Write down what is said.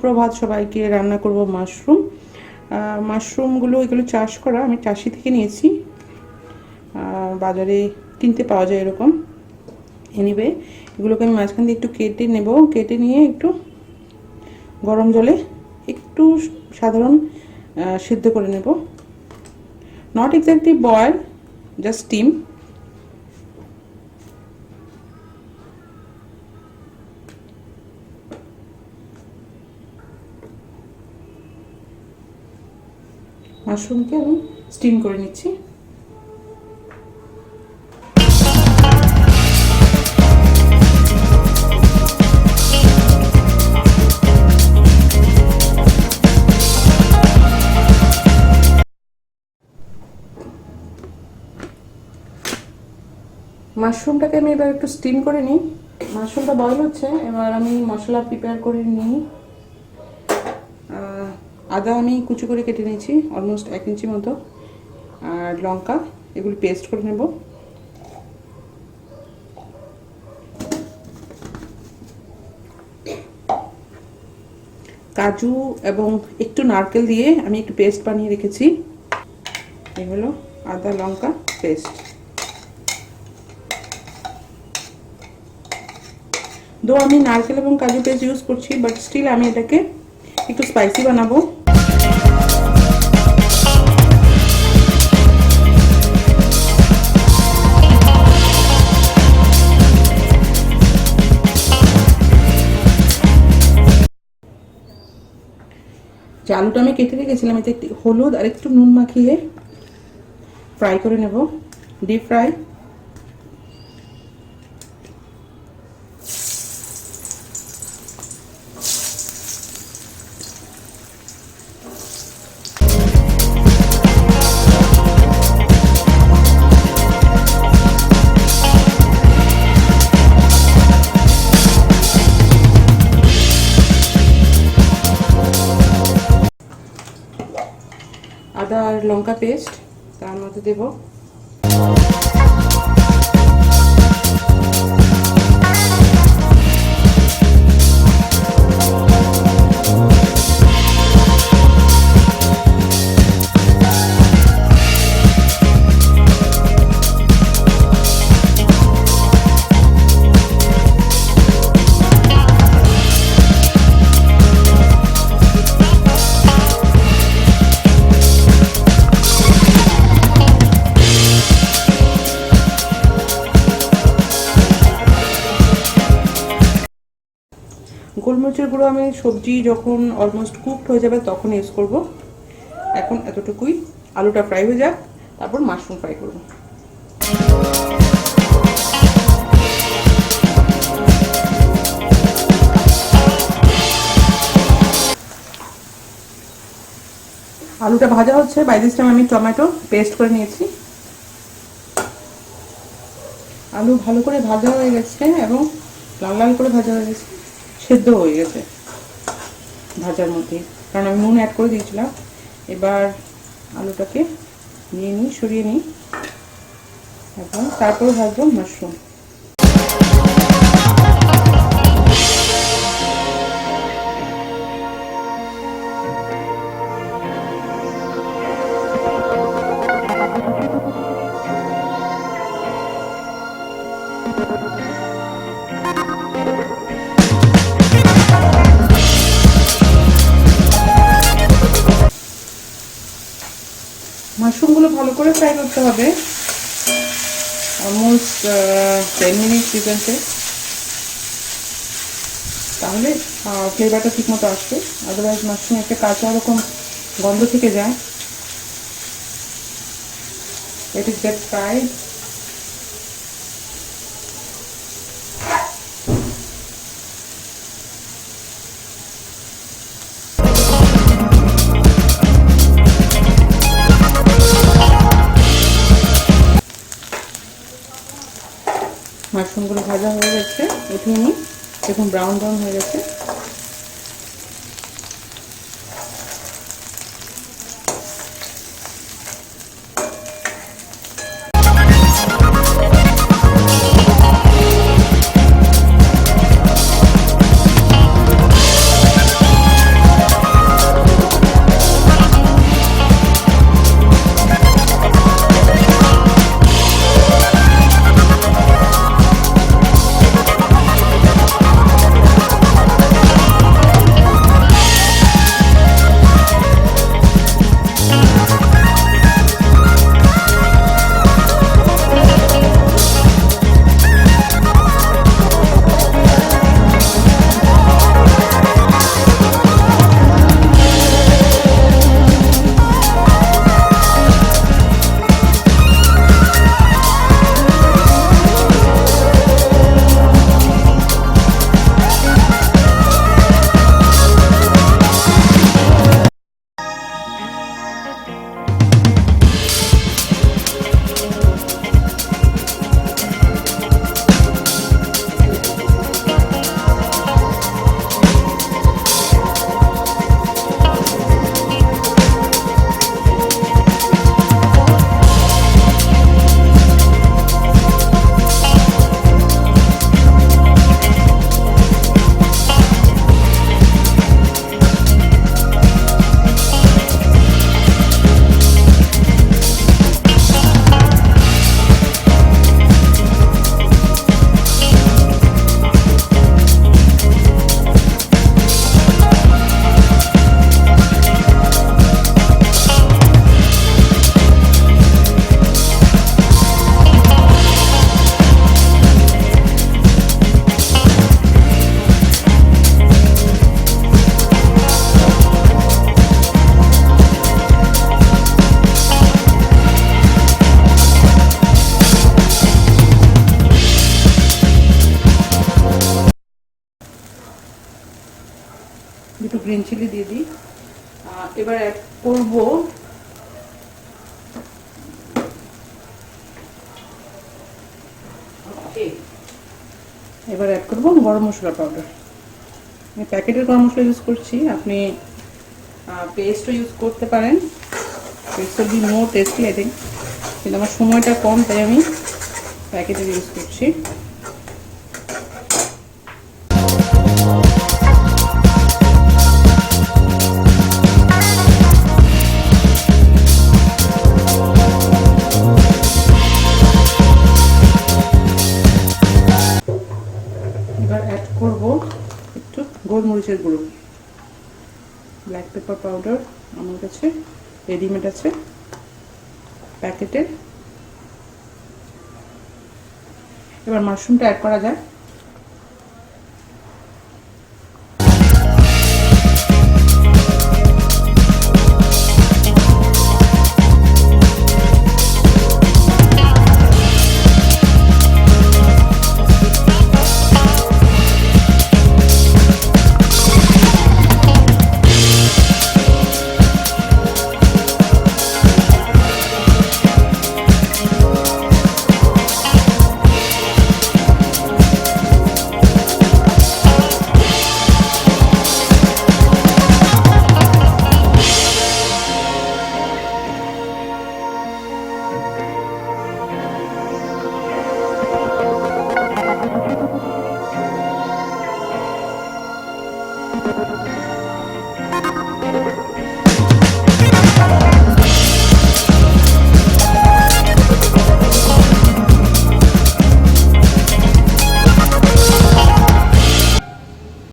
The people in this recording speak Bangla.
সুপ্রভাত সবাইকে। রান্না করব মাশরুম। মাশরুমগুলো এগুলো চাষ করা, আমি চাষি থেকে নিয়েছি, বাজারে কিনতে পাওয়া যায় এরকম। এনিওয়ে এগুলোকে আমি মাঝখান দিয়ে একটু কেটে নেব, কেটে নিয়ে একটু গরম জলে একটু সাধারণ সিদ্ধ করে নেব, not exactly boil, just steam. মাশরুমকে আমি স্টিম করে নিচ্ছি। মাশরুমটাকে আমি এবার একটু স্টিম করে নিই। মাশরুমটা বয়েল হচ্ছে, এবার আমি মশলা প্রিপেয়ার করে নিই। আদা আমি কুচি করে কেটে নিয়েছি, অলমোস্ট 1 ইঞ্চি মতো, আর লঙ্কা এগুলি পেস্ট করে নেব। কাজু এবং একটু নারকেল দিয়ে আমি একটু পেস্ট বানিয়ে রেখেছি। এই হলো আদা লঙ্কা পেস্ট। দো আমি নারকেল এবং কাজু পেস্ট ইউজ করছি, বাট স্টিল আমি এটাকে একটু স্পাইসি বানাবো। যে আলুটা আমি কেটে রেখেছিলাম, এতে একটু হলুদ আর একটু নুন মাখিয়ে ফ্রাই করে নেব, ডিপ ফ্রাই। আদা আর লঙ্কা পেস্ট তার মধ্যে দেব। গোলমরিচের গুঁড়ো আমি সবজি যখন অলমোস্ট কুকড হয়ে যাবে তখন ইউজ করব। এখন এতটুকুই, আলুটা ফ্রাই হয়ে যাক, তারপর মাশরুম ফ্রাই করব। আলুটা ভাজা হচ্ছে, বাই দিস টাইম আমি টমেটো পেস্ট করে নিয়েছি। আলু ভালো করে ভাজা হয়ে গেছে এবং লাল লাল করে ভাজা হয়ে গেছে, সেদ্ধ হয়ে গেছে ভাজার মধ্যে, কারণ আমি নুন অ্যাড করে দিয়েছিলাম। এবার আলুটাকে নিয়ে নিই, সরিয়ে নিই, এবং তারপর ভাজবো মাশরুম। মাশরুমগুলো ভালো করে ফ্রাই করতে হবে, অলমোস্ট 10 মিনিট ডিফারেন্সে, তাহলে ফ্লেভারটা ঠিক মতো আসবে। আদারওয়াইজ মাশরুম একটা কাঁচা রকম গন্ধ থেকে যায়। Let it get fried. মাশরুমগুলো ভাজা হয়ে গেছে, উঠিয়ে নিই। দেখুন ব্রাউন ব্রাউন হয়ে গেছে। দুটো গ্রিন চিলি দিয়ে দিই। এবার অ্যাড করব গরম মশলা পাউডার। আমি প্যাকেটের গরম মশলা ইউজ করছি, আপনি পেস্টও ইউজ করতে পারেন। Paste will be more tasty I think, কিন্তু আমার সময়টা কম তাই আমি প্যাকেটের ইউজ করছি। এবার অ্যাড করব একটু গোলমরিচের গুঁড়ো। ব্ল্যাক পেপার পাউডার আমার কাছে রেডিমেড আছে প্যাকেটের। এবার মাশরুমটা অ্যাড করা যায়।